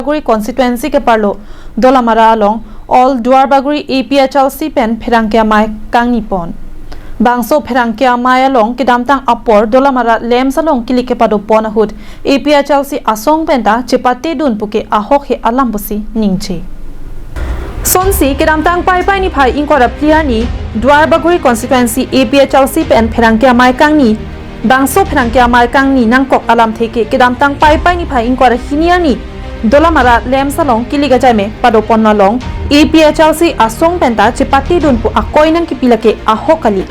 Duarbaguri constituency ke parlo dolamara along all Duarbaguri APHLC pen Pherangkia mai Kangnipon Bangso Pherangkia mai along kedamtang apor dolamara lem salong kilike pado ponahut APHLC asong penta chepate dun puke ahok he alambusi ningche Sonsi kedamtang pai ni phai ingkora clear ni Duarbaguri constituency APHLC pen Pherangkia mai Kangni Bangso Pherangkia mai Kangni nangkok alam theke kedamtang pai ni phai ingkora hinia ni dolamara lem salong kiliga jame pado ponna long APHLC asong penta chepati dun pu akoi nang kipilake ahokali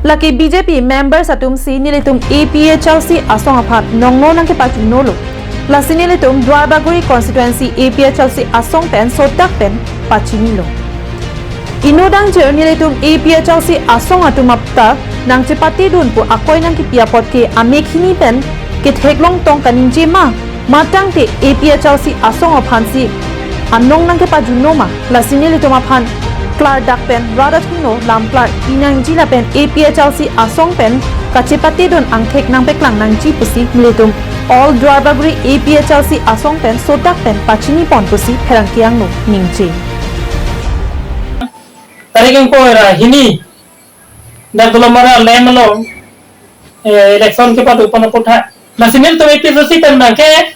laki BJP members atum si nilitum APHLC asong aphat nongno nang ke pachu nolo lasi nilitum Duarbaguri constituency APHLC asong pen sotak pen pachinilo inodang jer nilitum APHLC asong atumapta nang chepati dun pu akoi nang kipiapot ke amekhini pen ke theklong tong kaninje ma matang te APHLC asong aphansi anong nang ke pachu noma lasi nilitum aphan Clark Dakpen, Radhathino, Lamplar, Inang Jila Pen, APHLC Asong Pen, Kachepati Don Angkek Nang Peklang Nang Pusi, Militum, All Duarbaguri APHLC Asong Pen, Sotak Pen, Pachini Pon Pusi, Pherangkiang No, Ningche. Tariking ko era hini, Dagulamara Lemalo, election ke padu panapotha. Nasinil to APHLC Pen Nangke,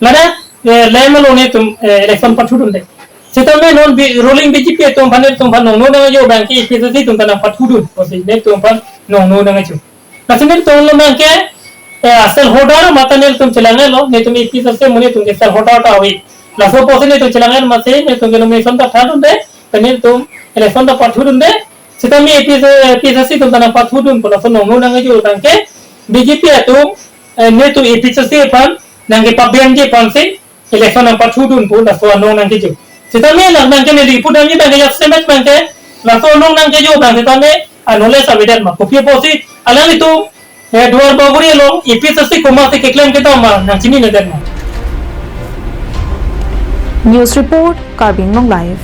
Lana, Lemalo ne tum election pathudun de. Setelah non rolling BJP tuh panel tuh pan nong nong aja bangki PSC tuh tanah patudun, pasti net tuh pan nong nong aja. Nasib tuh lo bangke asal hodar mata net tuh celangan lo, net tuh PSC muni tuh asal hodar tahu. Lalu pasti net tuh celangan masih net tuh nomination tak thadun deh, panel tuh election tak patudun deh. Setelah PSC tuh tanah patudun, pun nong nong aja bangke BJP tuh net tuh PSC pan nangke pabian je pan sih election tak patudun pun lalu nong nang aja. Setelah lang nang kene di pudang ni bangke jap semet bangke laso nong nang kejo bang setelah anole sabidan mak kopi posi alang itu Duarbaguri long IPSC kumasi keklaim kita mah nang sini neden. News report Karbin Long Live.